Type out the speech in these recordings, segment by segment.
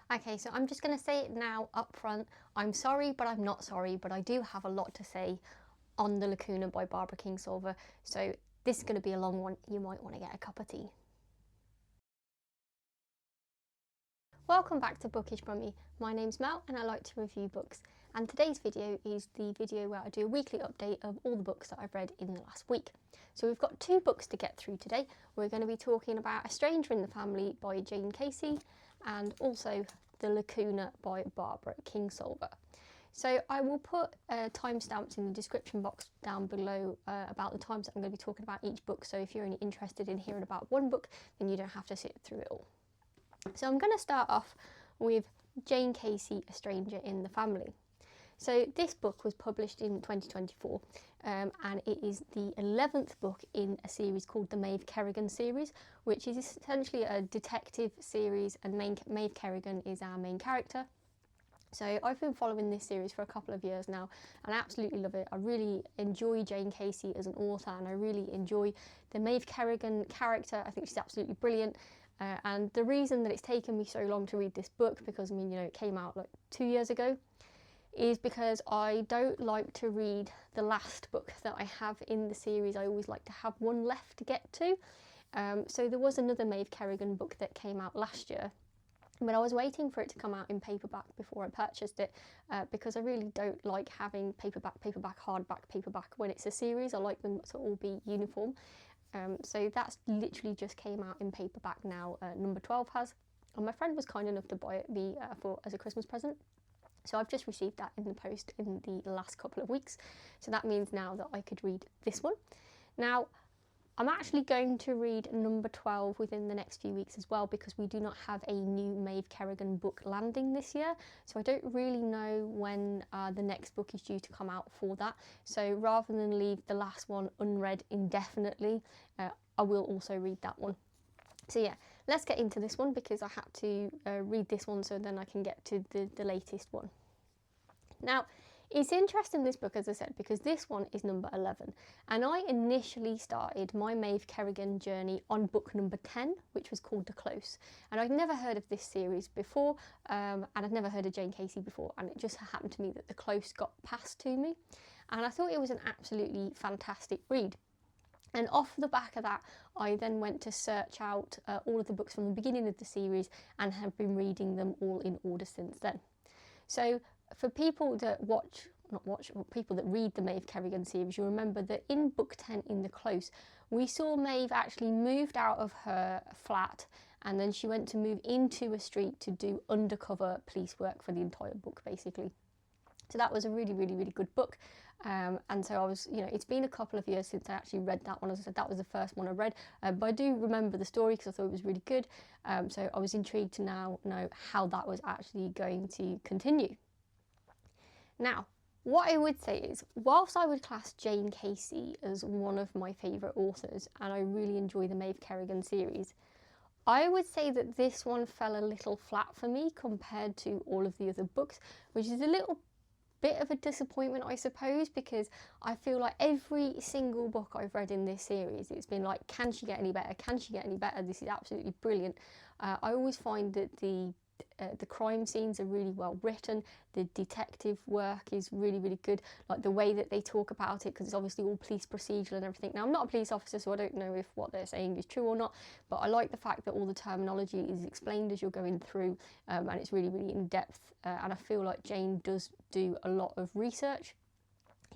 Okay, so I'm just going to say it now up front. I'm sorry, but I'm not sorry, but I do have a lot to say on The Lacuna by Barbara Kingsolver. So this is going to be a long one. You might want to get a cup of tea. Welcome back to Bookish Brummy. My name's Mel and I like to review books. And today's video is the video where I do a weekly update of all the books that I've read in the last week. So we've got 2 books to get through today. We're going to be talking about A Stranger in the Family by Jane Casey and also The Lacuna by Barbara Kingsolver. So I will put timestamps in the description box down below about the times that I'm going to be talking about each book. So if you're only interested in hearing about one book, then you don't have to sit through it all. So I'm going to start off with Jane Casey, A Stranger in the Family. So this book was published in 2024 and it is the 11th book in a series called the Maeve Kerrigan series, which is essentially a detective series, and Maeve Kerrigan is our main character. So I've been following this series for a couple of years now and I absolutely love it. I really enjoy Jane Casey as an author and I really enjoy the Maeve Kerrigan character. I think she's absolutely brilliant. And the reason that it's taken me so long to read this book, because I mean, you know, it came out like 2 years ago, is because I don't like to read the last book that I have in the series. I always like to have one left to get to. So there was another Maeve Kerrigan book that came out last year, but I was waiting for it to come out in paperback before I purchased it because I really don't like having paperback, hardback, paperback when it's a series. I like them to all be uniform. So that's literally just came out in paperback now, number 12 has, and my friend was kind enough to buy it as a Christmas present. So I've just received that in the post in the last couple of weeks. So that means now that I could read this one. Now, I'm actually going to read number 12 within the next few weeks as well, because we do not have a new Maeve Kerrigan book landing this year. So I don't really know when the next book is due to come out for that. So rather than leave the last one unread indefinitely, I will also read that one. So yeah, let's get into this one because I had to read this one so then I can get to the latest one. Now, it's interesting, this book, as I said, because this one is number 11 and I initially started my Maeve Kerrigan journey on book number 10, which was called The Close, and I'd never heard of this series before and I'd never heard of Jane Casey before, and it just happened to me that The Close got passed to me and I thought it was an absolutely fantastic read. And off the back of that, I then went to search out all of the books from the beginning of the series and have been reading them all in order since then. So for people that people that read the Maeve Kerrigan series, you remember that in book 10 in The Close, we saw Maeve actually moved out of her flat and then she went to move into a street to do undercover police work for the entire book, basically. So that was a really, really, really good book. And so I was, you know, it's been a couple of years since I actually read that one. As I said, that was the first one I read, but I do remember the story because I thought it was really good. So I was intrigued to now know how that was actually going to continue. Now, what I would say is, whilst I would class Jane Casey as one of my favourite authors, and I really enjoy the Maeve Kerrigan series, I would say that this one fell a little flat for me compared to all of the other books, which is a little bit of a disappointment, I suppose, because I feel like every single book I've read in this series, it's been like, can she get any better? Can she get any better? This is absolutely brilliant. I always find that the crime scenes are really well written. The detective work is really, really good. Like the way that they talk about it, because it's obviously all police procedural and everything. Now, I'm not a police officer, so I don't know if what they're saying is true or not, but I like the fact that all the terminology is explained as you're going through, and it's really, really in depth. And I feel like Jane does do a lot of research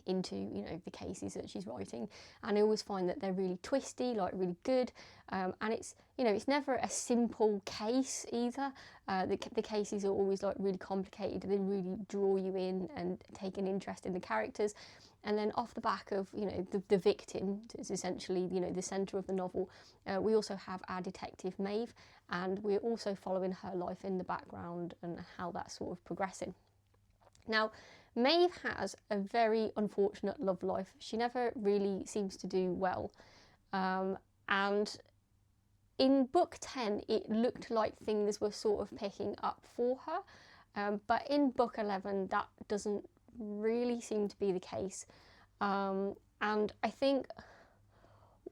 into, you know, the cases that she's writing, and I always find that they're really twisty, like really good, and it's, you know, it's never a simple case either. The cases are always like really complicated. They really draw you in and take an interest in the characters, and then off the back of, you know, the victim is essentially, you know, the centre of the novel. We also have our detective Maeve, and we're also following her life in the background and how that's sort of progressing. Now, Maeve has a very unfortunate love life. She never really seems to do well. And in book 10, it looked like things were sort of picking up for her. But in book 11, that doesn't really seem to be the case. And I think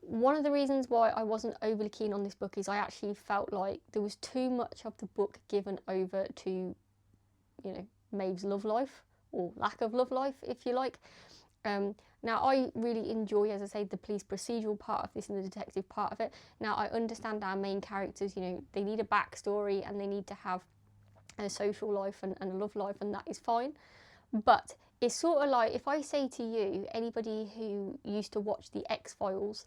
one of the reasons why I wasn't overly keen on this book is I actually felt like there was too much of the book given over to, you know, Maeve's love life, or lack of love life, if you like. Now, I really enjoy, as I say, the police procedural part of this and the detective part of it. Now, I understand our main characters, you know, they need a backstory and they need to have a social life and a love life, and that is fine. But it's sort of like, if I say to you, anybody who used to watch the X-Files,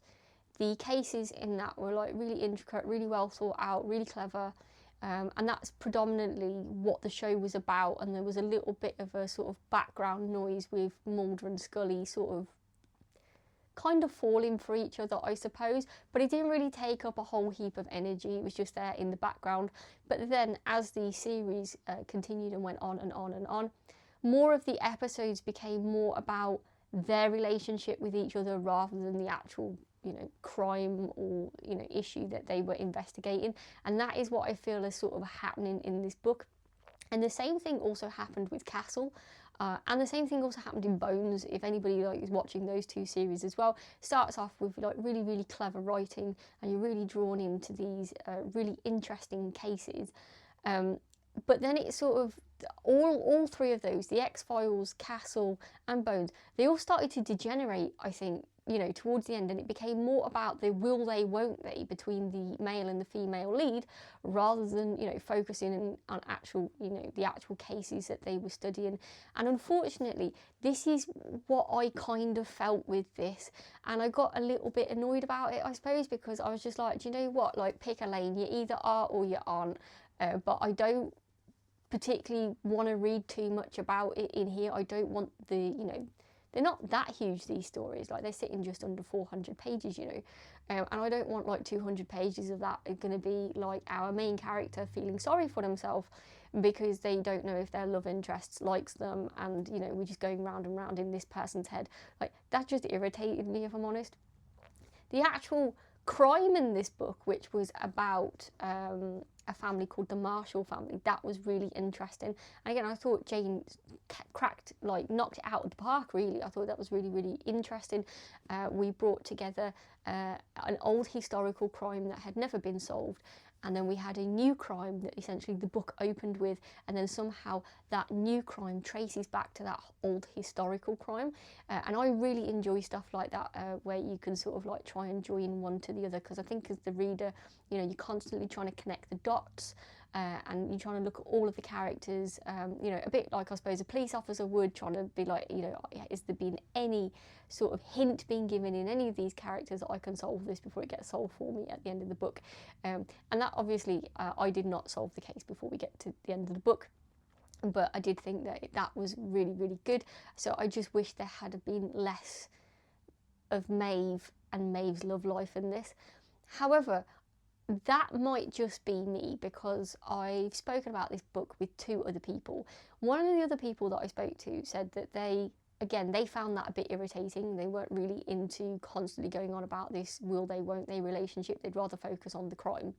the cases in that were like really intricate, really well thought out, really clever. And that's predominantly what the show was about, and there was a little bit of a sort of background noise with Mulder and Scully sort of kind of falling for each other, I suppose, but it didn't really take up a whole heap of energy. It was just there in the background. But then as the series continued and went on and on and on, more of the episodes became more about their relationship with each other rather than the actual, you know, crime or, you know, issue that they were investigating. And that is what I feel is sort of happening in this book. And the same thing also happened with Castle. And the same thing also happened in Bones, if anybody like is watching those two series as well. Starts off with like really, really clever writing, and you're really drawn into these really interesting cases. But then it's sort of, all three of those, the X-Files, Castle and Bones, they all started to degenerate, I think, you know, towards the end, and it became more about the will they, won't they between the male and the female lead, rather than, you know, focusing on actual, you know, the actual cases that they were studying. And unfortunately, this is what I kind of felt with this, and I got a little bit annoyed about it, I suppose, because I was just like, do you know what, like, pick a lane, you either are or you aren't. But I don't particularly want to read too much about it in here. I don't want the, you know, they're not that huge, these stories, like they're sitting just under 400 pages, you know, and I don't want like 200 pages of that are going to be like our main character feeling sorry for themselves because they don't know if their love interest likes them, and, you know, we're just going round and round in this person's head. Like, that just irritated me, if I'm honest. The actual crime in this book, which was about a family called the Marshall family, that was really interesting. And again, I thought Jane knocked it out of the park, really. I thought that was really, really interesting. We brought together an old historical crime that had never been solved, and then we had a new crime that essentially the book opened with, and then somehow that new crime traces back to that old historical crime. And I really enjoy stuff like that, where you can sort of like try and join one to the other, because I think as the reader, you know, you're constantly trying to connect the dots, and you're trying to look at all of the characters, you know, a bit like, I suppose, a police officer would, trying to be like, you know, is there been any sort of hint being given in any of these characters that I can solve this before it gets solved for me at the end of the book? And that obviously, I did not solve the case before we get to the end of the book, but I did think that that was really, really good. So I just wish there had been less of Maeve and Maeve's love life in this. However, that might just be me, because I've spoken about this book with two other people. One of the other people that I spoke to said that they found that a bit irritating. They weren't really into constantly going on about this will they, won't they relationship. They'd rather focus on the crime.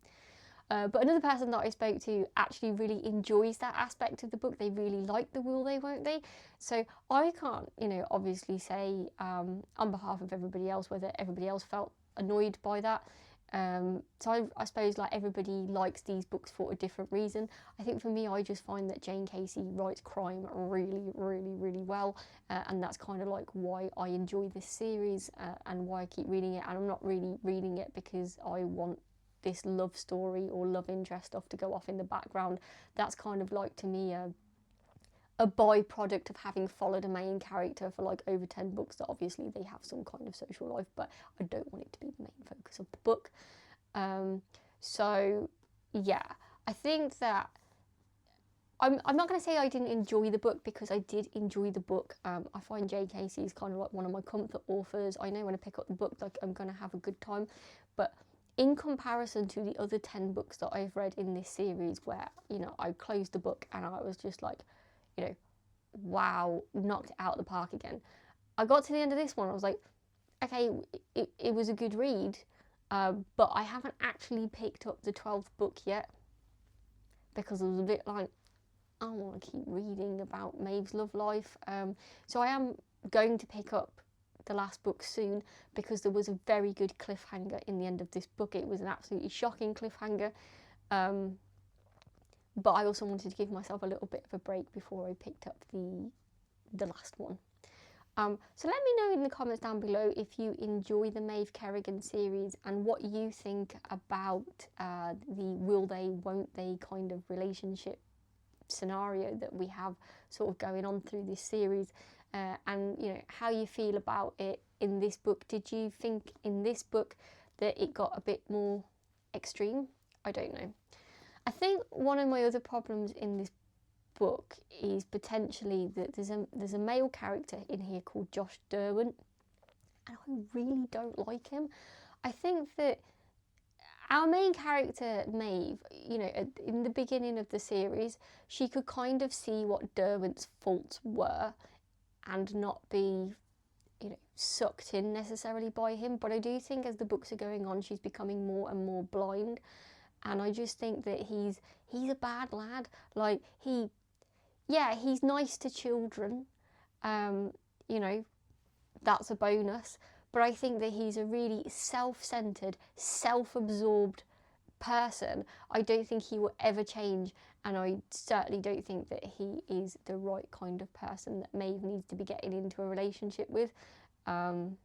But another person that I spoke to actually really enjoys that aspect of the book. They really like the will they, won't they. So I can't, you know, obviously say on behalf of everybody else whether everybody else felt annoyed by that. So I suppose like everybody likes these books for a different reason. I think for me, I just find that Jane Casey writes crime really, really, really well, and that's kind of like why I enjoy this series, and why I keep reading it. And I'm not really reading it because I want this love story or love interest stuff to go off in the background. That's kind of like, to me, a byproduct of having followed a main character for like over 10 books, that obviously they have some kind of social life, but I don't want it to be the main focus of the book. So yeah, I think that I'm not going to say I didn't enjoy the book, because I did enjoy the book. I find Jane Casey is kind of like one of my comfort authors. I know when I pick up the book, like, I'm going to have a good time, but in comparison to the other 10 books that I've read in this series, where, you know, I closed the book and I was just like, you know, wow, knocked it out of the park again. I got to the end of this one, I was like, okay, it was a good read, but I haven't actually picked up the 12th book yet, because I was a bit like, I want to keep reading about Maeve's love life. So I am going to pick up the last book soon, because there was a very good cliffhanger in the end of this book. It was an absolutely shocking cliffhanger. But I also wanted to give myself a little bit of a break before I picked up the last one. So let me know in the comments down below if you enjoy the Maeve Kerrigan series and what you think about the will they, won't they kind of relationship scenario that we have sort of going on through this series, and you know, how you feel about it in this book. Did you think in this book that it got a bit more extreme? I don't know. I think one of my other problems in this book is potentially that there's a male character in here called Josh Derwent, and I really don't like him. I think that our main character Maeve, you know, in the beginning of the series, she could kind of see what Derwent's faults were and not be, you know, sucked in necessarily by him. But I do think as the books are going on, she's becoming more and more blind, and I just think that he's a bad lad. Like, he's nice to children, you know, that's a bonus, but I think that he's a really self-centered, self-absorbed person. I don't think he will ever change, and I certainly don't think that he is the right kind of person that Maeve needs to be getting into a relationship with. And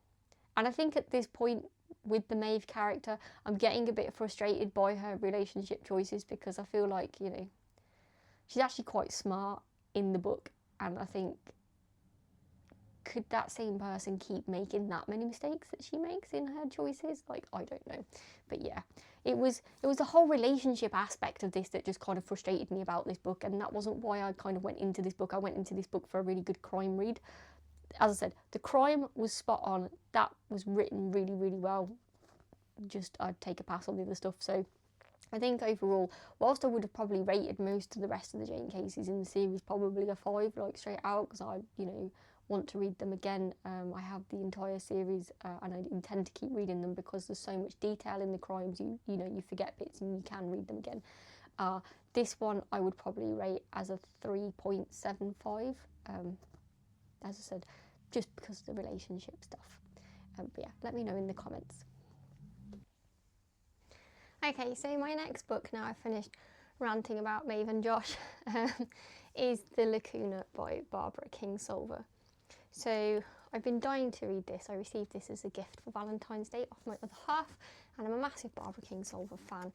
I think at this point with the Maeve character, I'm getting a bit frustrated by her relationship choices, because I feel like, you know, she's actually quite smart in the book, and I think, could that same person keep making that many mistakes that she makes in her choices? Like, I don't know. But yeah, it was the whole relationship aspect of this that just kind of frustrated me about this book, and that wasn't why I kind of went into this book. I went into this book for a really good crime read. As I said, the crime was spot on. That was written really, really well. Just, I'd take a pass on the other stuff. So I think overall, whilst I would have probably rated most of the rest of the Jane cases in the series probably a 5, like straight out, because I, you know, want to read them again. I have the entire series, and I intend to keep reading them because there's so much detail in the crimes. You know, you forget bits and you can read them again. This one I would probably rate as a 3.75. As I said, just because of the relationship stuff. But yeah, let me know in the comments. Okay, so my next book, now I've finished ranting about Maeve and Josh, is The Lacuna by Barbara Kingsolver. So I've been dying to read this. I received this as a gift for Valentine's Day off my other half, and I'm a massive Barbara Kingsolver fan.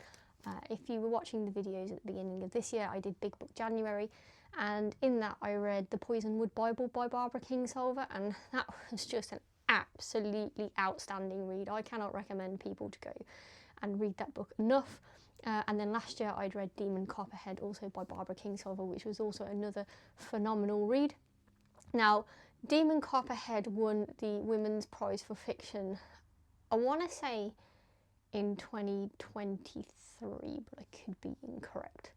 If you were watching the videos at the beginning of this year, I did Big Book January, and in that I read The Poisonwood Bible by Barbara Kingsolver, and that was just an absolutely outstanding read. I cannot recommend people to go and read that book enough. And then last year I'd read Demon Copperhead, also by Barbara Kingsolver, which was also another phenomenal read. Now, Demon Copperhead won the Women's Prize for Fiction, I want to say in 2023, but I could be incorrect.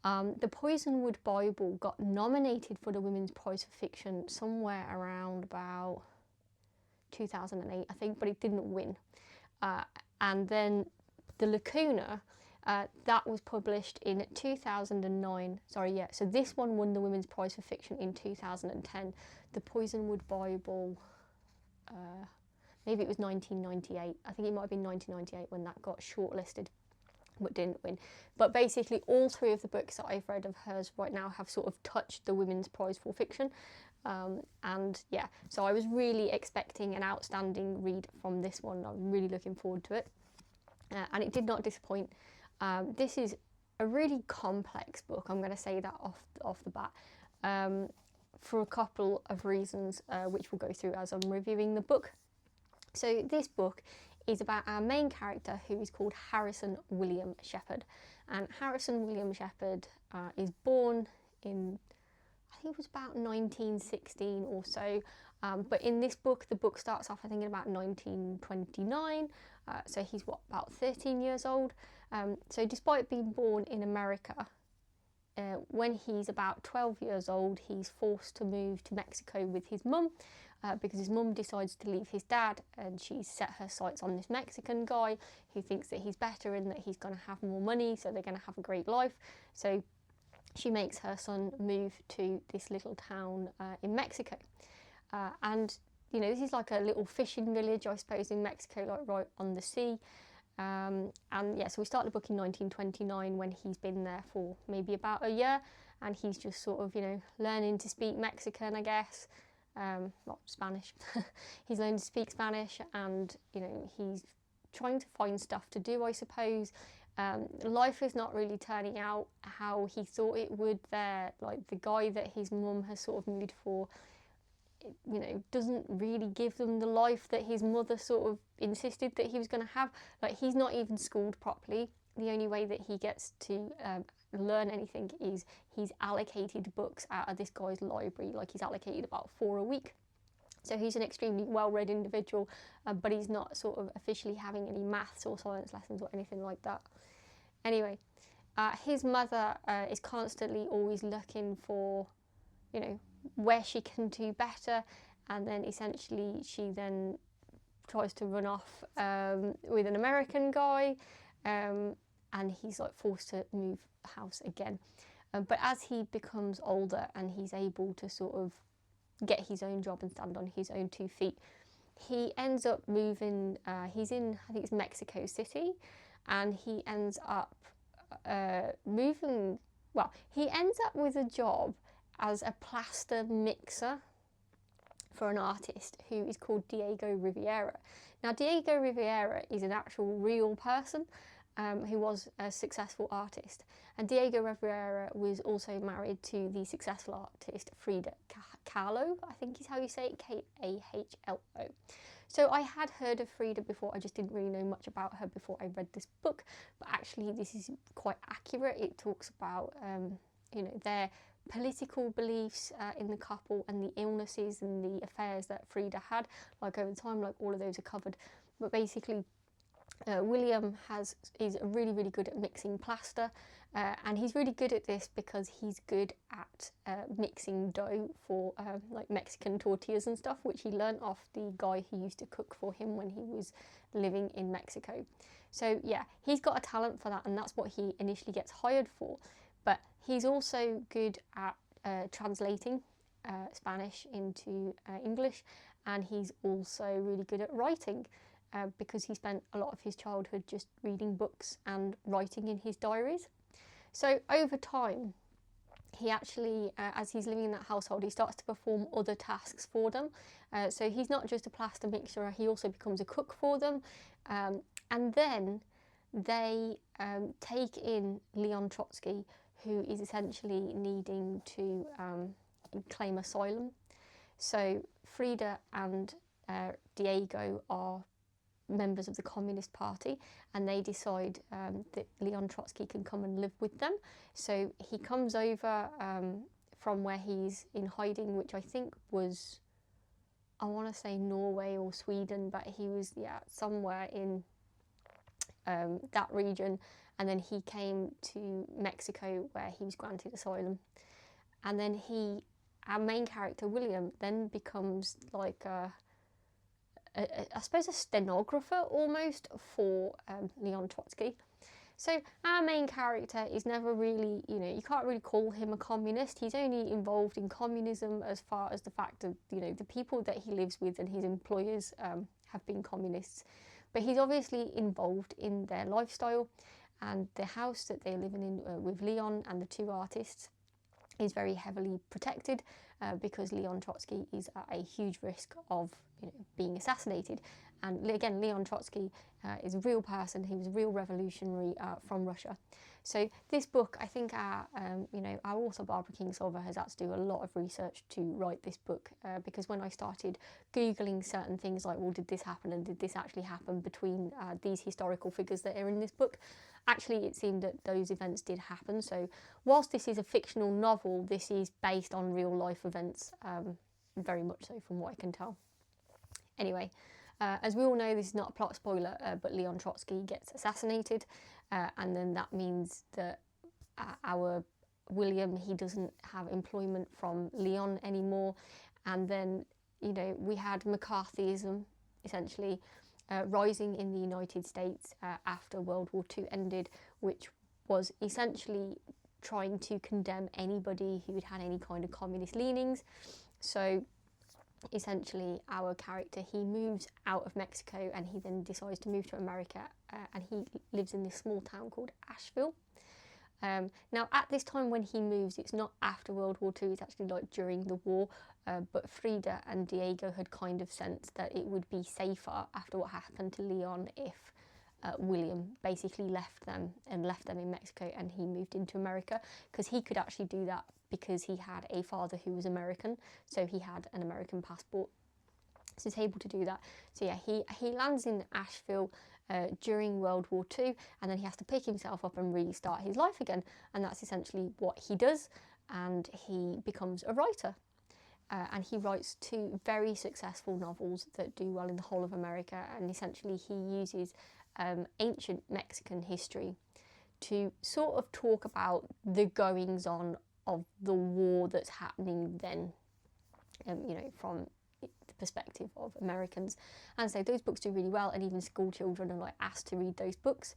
The Poisonwood Bible got nominated for the Women's Prize for Fiction somewhere around about 2008, I think, but it didn't win. And then The Lacuna, that was published in 2009. Sorry, yeah, so this one won the Women's Prize for Fiction in 2010. The Poisonwood Bible, maybe it was 1998. I think it might have been 1998 when that got shortlisted, but didn't win. But basically all 3 of the books that I've read of hers right now have sort of touched the Women's Prize for Fiction. And yeah, so I was really expecting an outstanding read from this one. I'm really looking forward to it. And it did not disappoint. This is a really complex book, I'm going to say that off the bat, for a couple of reasons, which we'll go through as I'm reviewing the book. So this book is about our main character, who is called Harrison William Shepherd. And Harrison William Shepherd is born in, I think it was about 1916 or so. But in this book, the book starts off, I think, in about 1929. So he's, about 13 years old. So despite being born in America, when he's about 12 years old, he's forced to move to Mexico with his mum, because his mum decides to leave his dad, and she's set her sights on this Mexican guy who thinks that he's better and that he's going to have more money, so they're going to have a great life. So she makes her son move to this little town in Mexico. And you know, this is like a little fishing village, I suppose, in Mexico, like right on the sea. And yeah, so we start the book in 1929 when he's been there for maybe about a year, and he's just sort of, you know, learning to speak Mexican, I guess. Not Spanish. He's learning to speak Spanish, and, you know, he's trying to find stuff to do, I suppose. Life is not really turning out how he thought it would there. Like, the guy that his mum has sort of moved for, you know, doesn't really give them the life that his mother sort of insisted that he was going to have. Like, he's not even schooled properly. The only way that he gets to learn anything is he's allocated books out of this guy's library. Like, he's allocated about 4 a week. So he's an extremely well-read individual, but he's not sort of officially having any maths or science lessons or anything like that. Anyway, his mother is constantly always looking for, you know, where she can do better, and then essentially she then tries to run off with an American guy, and he's like forced to move house again. But as he becomes older and he's able to sort of get his own job and stand on his own 2 feet, he ends up moving, he's in, I think it's Mexico City, and he ends up moving, well, he ends up with a job as a plaster mixer for an artist who is called Diego Rivera. Now, Diego Rivera is an actual real person who was a successful artist. And Diego Rivera was also married to the successful artist Frida Kahlo, I think is how you say it, Kahlo. So I had heard of Frida before, I just didn't really know much about her before I read this book, but actually this is quite accurate. It talks about, you know, their political beliefs in the couple and the illnesses and the affairs that Frida had, like over time, like all of those are covered. But basically, William is really, really good at mixing plaster, and he's really good at this because he's good at mixing dough for like Mexican tortillas and stuff, which he learnt off the guy who used to cook for him when he was living in Mexico. So yeah, he's got a talent for that, and that's what he initially gets hired for. But he's also good at translating Spanish into English, and he's also really good at writing. Because he spent a lot of his childhood just reading books and writing in his diaries. So over time, he actually, as he's living in that household, he starts to perform other tasks for them. So he's not just a plaster mixer, he also becomes a cook for them. And then they take in Leon Trotsky, who is essentially needing to claim asylum. So Frida and Diego are members of the Communist Party, and they decide that Leon Trotsky can come and live with them. So he comes over from where he's in hiding, which I think was, I want to say Norway or Sweden, but he was, yeah, somewhere in that region. And then he came to Mexico where he was granted asylum. And then our main character, William, then becomes like I suppose a stenographer almost for Leon Trotsky. So our main character is never really, you know, you can't really call him a communist. He's only involved in communism as far as the fact of, you know, the people that he lives with and his employers have been communists. But he's obviously involved in their lifestyle, and the house that they're living in with Leon and the 2 artists is very heavily protected because Leon Trotsky is at a huge risk of, you know, being assassinated. And again, Leon Trotsky is a real person. He was a real revolutionary from Russia. So this book, I think our author Barbara Kingsolver has had to do a lot of research to write this book because when I started Googling certain things like, well, did this happen and did this actually happen between these historical figures that are in this book, actually it seemed that those events did happen. So whilst this is a fictional novel, this is based on real life events, very much so from what I can tell. Anyway, as we all know, this is not a plot spoiler, but Leon Trotsky gets assassinated, and then that means that our William, he doesn't have employment from Leon anymore. And then, you know, we had McCarthyism, essentially, rising in the United States after World War II ended, which was essentially trying to condemn anybody who had any kind of communist leanings. So essentially our character, he moves out of Mexico and he then decides to move to America, and he lives in this small town called Asheville. Now at this time when he moves, it's not after World War II, it's actually like during the war, but Frida and Diego had kind of sensed that it would be safer after what happened to Leon if William basically left them in Mexico and he moved into America, because he could actually do that because he had a father who was American, so he had an American passport, so he's able to do that. So yeah, he lands in Asheville during World War II, and then he has to pick himself up and restart his life again, and that's essentially what he does, and he becomes a writer. And he writes 2 very successful novels that do well in the whole of America, and essentially he uses ancient Mexican history to sort of talk about the goings on of the war that's happening then, you know, from the perspective of Americans. And so those books do really well, and even school children are like asked to read those books.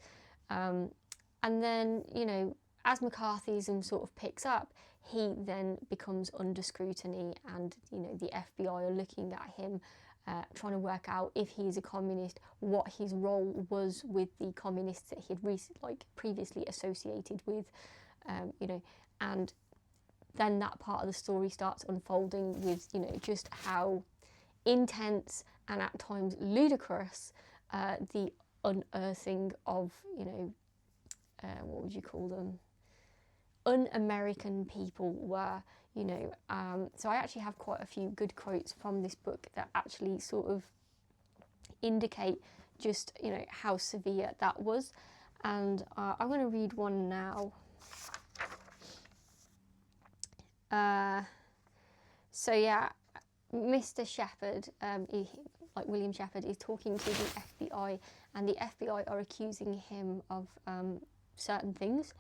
And then, you know, as McCarthyism sort of picks up, he then becomes under scrutiny, and you know, the FBI are looking at him, trying to work out if he's a communist, what his role was with the communists that he had previously associated with, you know, and then that part of the story starts unfolding with, you know, just how intense and at times ludicrous the unearthing of, you know, what would you call them? Un-American people were, you know. So I actually have quite a few good quotes from this book that actually sort of indicate just, you know, how severe that was. And I'm going to read one now. So yeah, Mr. Shepherd, like William Shepherd, is talking to the FBI, and the FBI are accusing him of certain things,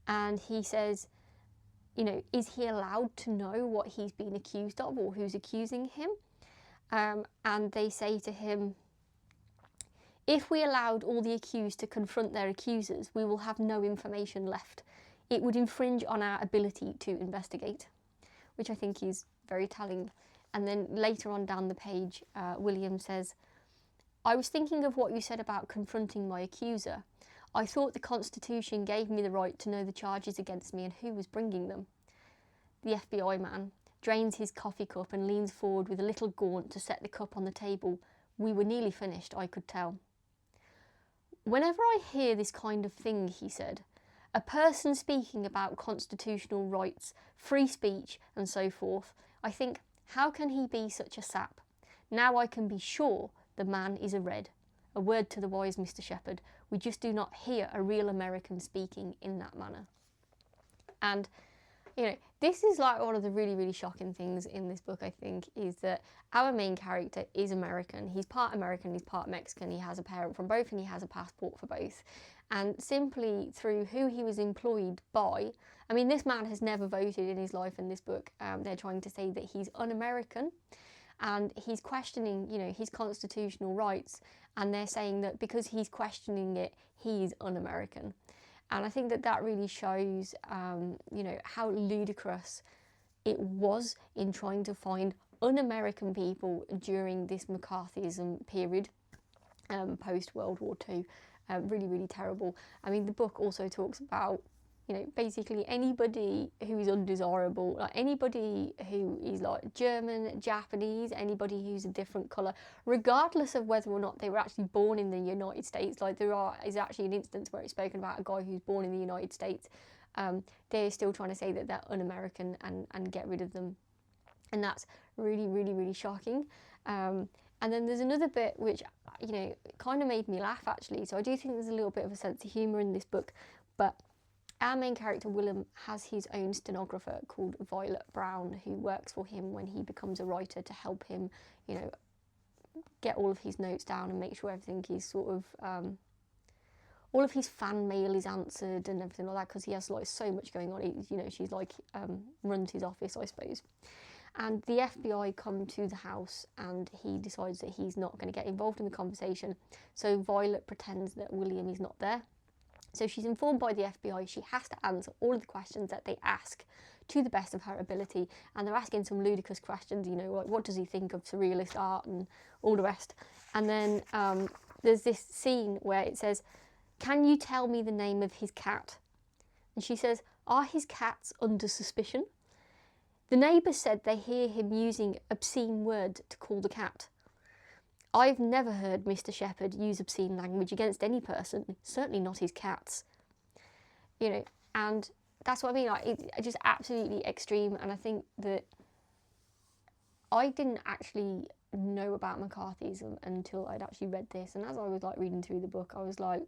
and he says, you know, is he allowed to know what he's been accused of or who's accusing him? And they say to him, if we allowed all the accused to confront their accusers, we will have no information left. It would infringe on our ability to investigate, which I think is very telling. And then later on down the page, William says, I was thinking of what you said about confronting my accuser. I thought the Constitution gave me the right to know the charges against me and who was bringing them. The FBI man drains his coffee cup and leans forward with a little gaunt to set the cup on the table. We were nearly finished, I could tell. Whenever I hear this kind of thing, he said, a person speaking about constitutional rights, free speech and so forth, I think, how can he be such a sap? Now I can be sure the man is a red. A word to the wise Mr. Shepherd. We just do not hear a real American speaking in that manner. And, you know, this is like one of the really, really shocking things in this book, I think, is that our main character is American. He's part American, he's part Mexican, he has a parent from both, and he has a passport for both. And simply through who he was employed by, I mean, this man has never voted in his life in this book. They're trying to say that he's un-American, and he's questioning, you know, his constitutional rights, and they're saying that because he's questioning it, he's un-American. And I think that that really shows, you know, how ludicrous it was in trying to find un-American people during this McCarthyism period, post-World War II. Really, really terrible. I mean, the book also talks about, you know, basically anybody who is undesirable, like anybody who is like German, Japanese, anybody who's a different colour, regardless of whether or not they were actually born in the United States. Like is actually an instance where it's spoken about a guy who's born in the United States. They're still trying to say that they're un-American and get rid of them. And that's really, really, really shocking. And then there's another bit which, you know, kind of made me laugh actually. So I do think there's a little bit of a sense of humour in this book, but our main character, William, has his own stenographer called Violet Brown, who works for him when he becomes a writer to help him, you know, get all of his notes down and make sure everything is sort of, all of his fan mail is answered and everything like that, because he has like so much going on. You know, she's like, runs his office, I suppose. And the FBI come to the house and he decides that he's not going to get involved in the conversation. So Violet pretends that William is not there. So she's informed by the FBI she has to answer all of the questions that they ask to the best of her ability, and they're asking some ludicrous questions, you know, like what does he think of surrealist art and all the rest. And then there's this scene where it says, "Can you tell me the name of his cat?" And she says, "Are his cats under suspicion?" The neighbours said they hear him using obscene words to call the cat. I've never heard Mr. Shepherd use obscene language against any person, certainly not his cats. You know, and that's what I mean, like, it's just absolutely extreme. And I think that I didn't actually know about McCarthyism until I'd actually read this. And as I was like reading through the book, I was like,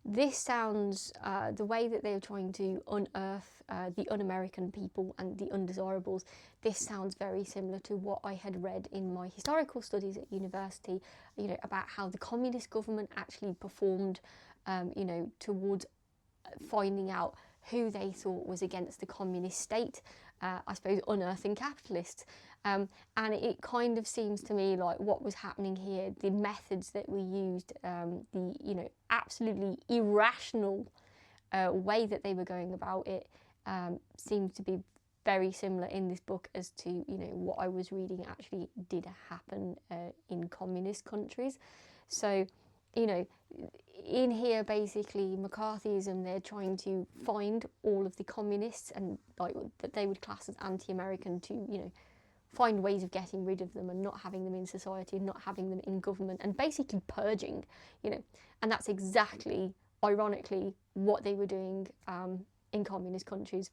this sounds, the way that they were trying to unearth the un-American people and the undesirables, this sounds very similar to what I had read in my historical studies at university, you know, about how the communist government actually performed, you know, towards finding out who they thought was against the communist state, I suppose unearthing capitalists. And it kind of seems to me like what was happening here, the methods that we used, the, you know, absolutely irrational way that they were going about it, seems to be very similar in this book as to, you know, what I was reading actually did happen in communist countries. So, you know, in here basically McCarthyism, they're trying to find all of the communists and like that they would class as anti-American, to, you know, find ways of getting rid of them and not having them in society and not having them in government and basically purging, you know. And that's exactly, ironically, what they were doing in communist countries,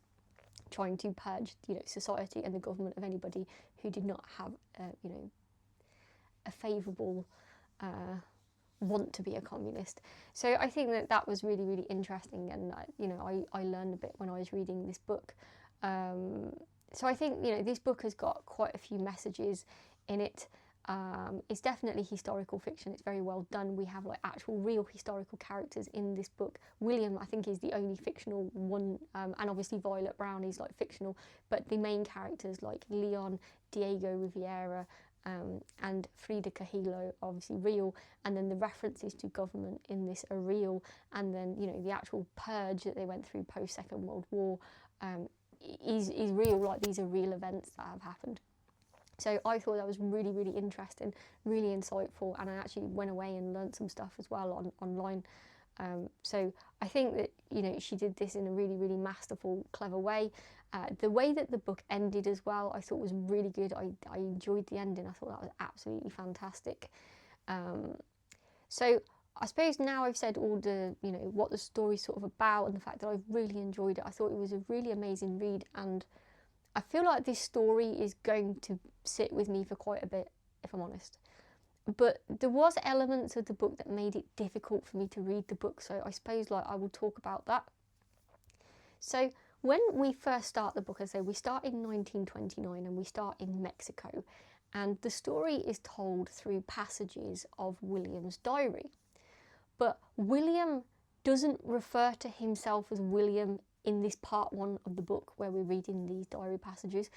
trying to purge, you know, society and the government of anybody who did not have, you know, a favourable want to be a communist. So I think that that was really, really interesting, and you know, I learned a bit when I was reading this book. So I think, you know, this book has got quite a few messages in it. It's definitely historical fiction. It's very well done. We have like actual real historical characters in this book. William, I think, is the only fictional one, and obviously Violet Brown is like fictional, but the main characters like Leon, Diego Rivera, and Frida Kahlo are obviously real, and then the references to government in this are real, and then, you know, the actual purge that they went through post Second World War is real. Like, these are real events that have happened. So I thought that was really, really interesting, really insightful, and I actually went away and learnt some stuff as well online. So I think that, you know, she did this in a really, really masterful, clever way. The way that the book ended as well, I thought was really good. I enjoyed the ending. I thought that was absolutely fantastic. So I suppose now I've said all the, you know, what the story's sort of about and the fact that I've really enjoyed it. I thought it was a really amazing read, and I feel like this story is going to sit with me for quite a bit, if I'm honest. But there was elements of the book that made it difficult for me to read the book, so I suppose like I will talk about that. So when we first start the book, as I say, we start in 1929 and we start in Mexico, and the story is told through passages of William's diary. But William doesn't refer to himself as William in this part one of the book where we're reading these diary passages.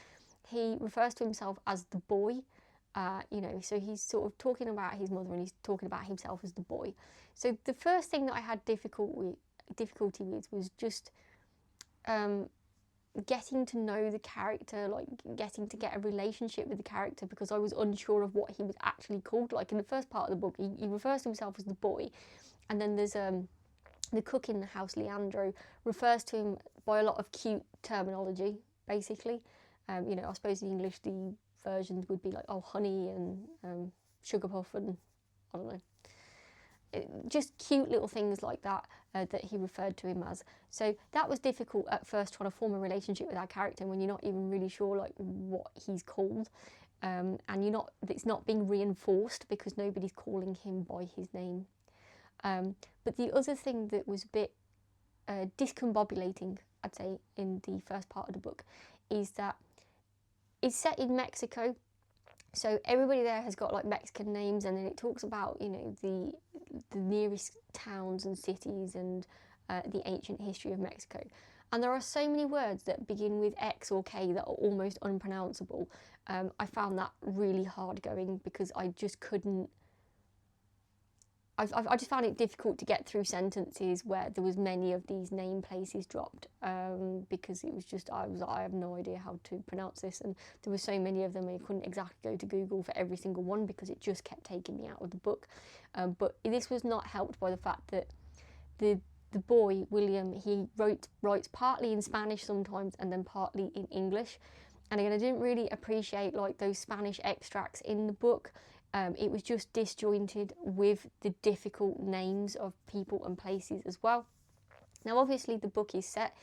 He refers to himself as the boy, you know, so he's sort of talking about his mother and he's talking about himself as the boy. So the first thing that I had difficulty with was just getting to know the character, like getting to get a relationship with the character, because I was unsure of what he was actually called. Like in the first part of the book, he refers to himself as the boy, and then there's the cook in the house, Leandro, refers to him by a lot of cute terminology, basically. You know, I suppose in English the versions would be like, oh, honey and sugar puff and I don't know. Just cute little things like that that he referred to him as. So that was difficult at first, trying to form a relationship with that character when you're not even really sure like what he's called, and it's not being reinforced because nobody's calling him by his name. But the other thing that was a bit discombobulating, I'd say, in the first part of the book is that it's set in Mexico. So everybody there has got like Mexican names, and then it talks about, you know, the nearest towns and cities and the ancient history of Mexico. And there are so many words that begin with X or K that are almost unpronounceable. I found that really hard going because I just couldn't I just found it difficult to get through sentences where there was many of these name places dropped, because it was just, I have no idea how to pronounce this, and there were so many of them and you couldn't exactly go to Google for every single one because it just kept taking me out of the book. But this was not helped by the fact that the boy, William, he writes partly in Spanish sometimes and then partly in English. And again, I didn't really appreciate like those Spanish extracts in the book. It was just disjointed with the difficult names of people and places as well. Now, obviously, the book is set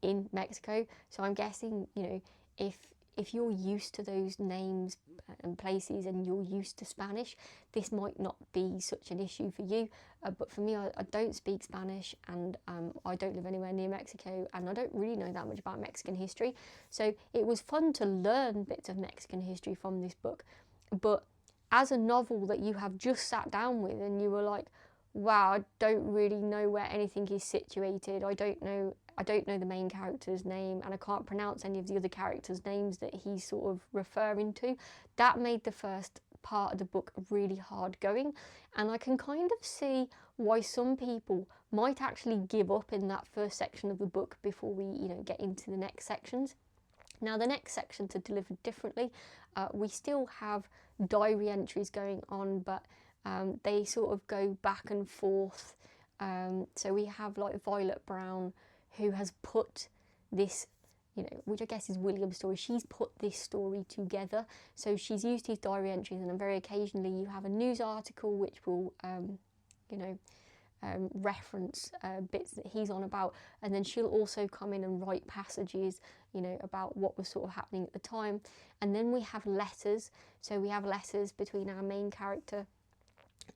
in Mexico, so I'm guessing, you know, if you're used to those names and places and you're used to Spanish, this might not be such an issue for you. But for me, I don't speak Spanish, and I don't live anywhere near Mexico, and I don't really know that much about Mexican history. So it was fun to learn bits of Mexican history from this book. But as a novel that you have just sat down with and you were like, wow, I don't really know where anything is situated. I don't know the main character's name, and I can't pronounce any of the other characters' names that he's sort of referring to. That made the first part of the book really hard going, and I can kind of see why some people might actually give up in that first section of the book before we, you know, get into the next sections. Now, the next sections are delivered differently. We still have diary entries going on, but they sort of go back and forth. So we have like Violet Brown, who has put this, you know, which I guess is William's story. She's put this story together. So she's used his diary entries, and then very occasionally you have a news article which will, you know, reference bits that he's on about, and then she'll also come in and write passages, you know, about what was sort of happening at the time. And then we have letters. So we have letters between our main character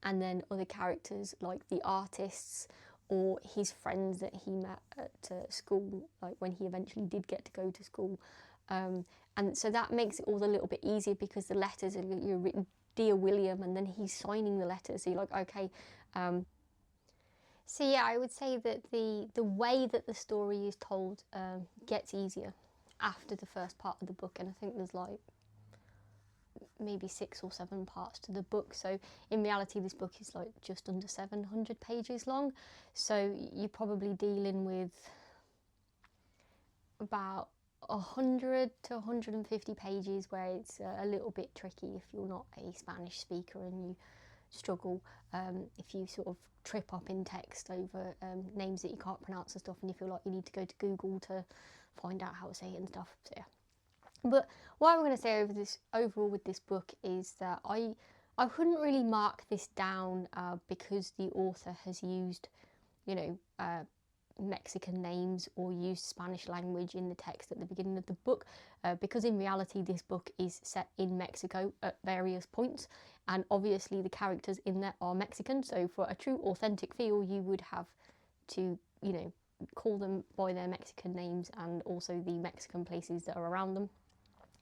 and then other characters like the artists or his friends that he met at school, like when he eventually did get to go to school. And so that makes it all a little bit easier because the letters are, you're written, Dear William, and then he's signing the letters. So you're like, okay. So yeah, I would say that the way that the story is told gets easier after the first part of the book, and I think there's like maybe 6 or 7 parts to the book. So in reality, this book is like just under 700 pages long. So you're probably dealing with about 100 to 150 pages where it's a little bit tricky if you're not a Spanish speaker and you struggle if you sort of trip up in text over names that you can't pronounce and stuff, and you feel like you need to go to Google to find out how to say it and stuff. So yeah. But what I'm going to say overall with this book is that I couldn't really mark this down because the author has used, you know, Mexican names or used Spanish language in the text at the beginning of the book, because in reality this book is set in Mexico at various points, and obviously the characters in there are Mexican. So for a true authentic feel, you would have to, you know, call them by their Mexican names and also the Mexican places that are around them.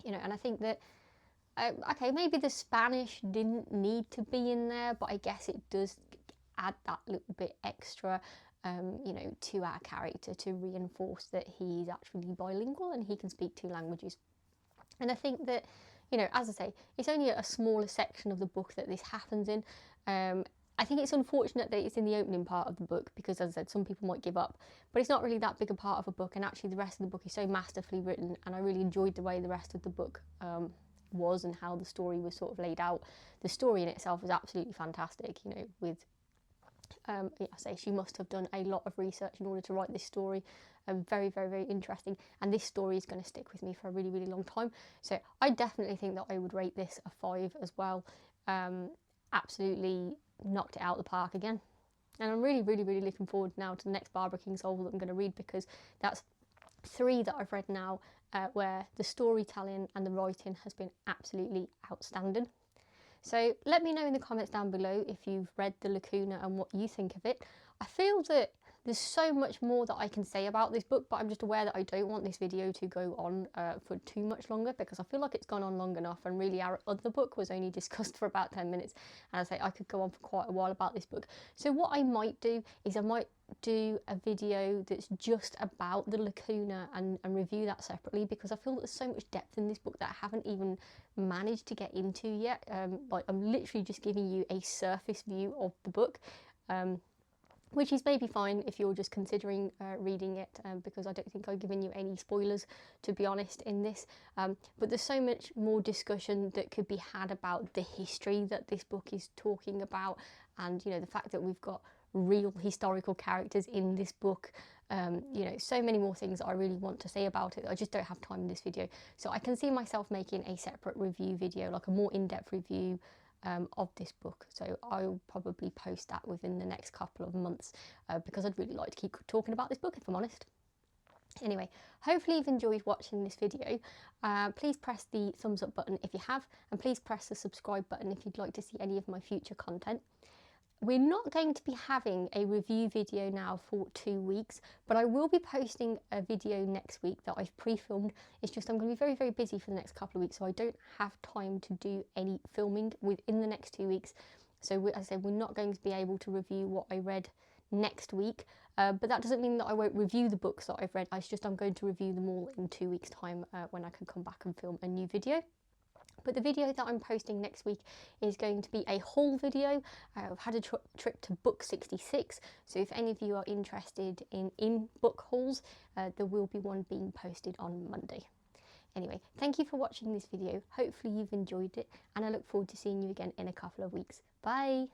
You know, and I think that, okay, maybe the Spanish didn't need to be in there, but I guess it does add that little bit extra, you know, to our character to reinforce that he's actually bilingual and he can speak 2 languages. And I think that, you know, as I say, it's only a smaller section of the book that this happens in. I think it's unfortunate that it's in the opening part of the book because, as I said, some people might give up, but it's not really that big a part of a book, and actually the rest of the book is so masterfully written, and I really enjoyed the way the rest of the book was and how the story was sort of laid out. The story in itself was absolutely fantastic, you know, with, I say she must have done a lot of research in order to write this story. Very, very, very interesting, and this story is going to stick with me for a really, really long time. So I definitely think that I would rate this a 5 as well. Absolutely knocked it out of the park again, and I'm really, really, really looking forward now to the next Barbara Kingsolver that I'm going to read, because that's 3 that I've read now where the storytelling and the writing has been absolutely outstanding. So let me know in the comments down below if you've read the Lacuna and what you think of it. I feel that there's so much more that I can say about this book, but I'm just aware that I don't want this video to go on for too much longer, because I feel like it's gone on long enough, and really our other book was only discussed for about 10 minutes, and I say I could go on for quite a while about this book. So what I might do is I might do a video that's just about the Lacuna and review that separately, because I feel that there's so much depth in this book that I haven't even managed to get into yet. Like, I'm literally just giving you a surface view of the book, which is maybe fine if you're just considering reading it, because I don't think I've given you any spoilers, to be honest, in this. But there's so much more discussion that could be had about the history that this book is talking about, and the fact that we've got real historical characters in this book. So many more things that I really want to say about it. I just don't have time in this video. So I can see myself making a separate review video, like a more in-depth review of this book. So I'll probably post that within the next couple of months, because I'd really like to keep talking about this book, if I'm honest. Anyway, hopefully you've enjoyed watching this video. Please press the thumbs up button if you have, and please press the subscribe button if you'd like to see any of my future content. We're not going to be having a review video now for 2 weeks, but I will be posting a video next week that I've pre-filmed. It's just I'm going to be very, very busy for the next couple of weeks, so I don't have time to do any filming within the next 2 weeks. So as I said, we're not going to be able to review what I read next week, but that doesn't mean that I won't review the books that I've read. It's just I'm going to review them all in 2 weeks' time, when I can come back and film a new video. But the video that I'm posting next week is going to be a haul video. I've had a trip to book 66, so if any of you are interested in book hauls, there will be one being posted on Monday. Anyway, thank you for watching this video. Hopefully you've enjoyed it, and I look forward to seeing you again in a couple of weeks. Bye!